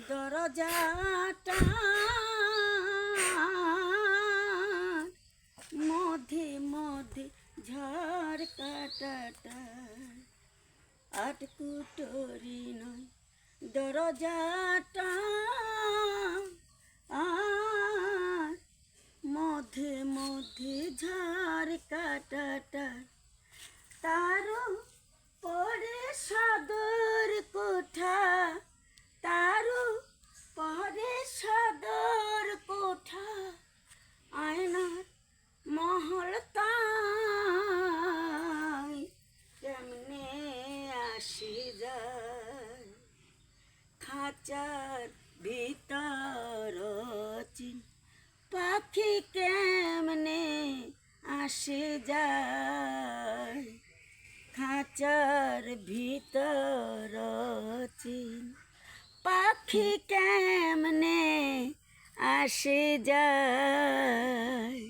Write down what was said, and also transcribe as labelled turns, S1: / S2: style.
S1: দরজাটা মধ্যে মধ্যে ঝড় কাটাটা আটকুটরি নয় দরজাটা মধ্যে মধ্যে ঝড় কাটাটা তারও পরে সদর কোঠা তারও পরে সদর কোঠা আয়নার মহল তাই কেমনে আসি যায় খাঁচার ভিতর চিন পাখি কেমনে আসে যায় খাঁচার ভিতর চিন পাখি কেমনে আসে যায়।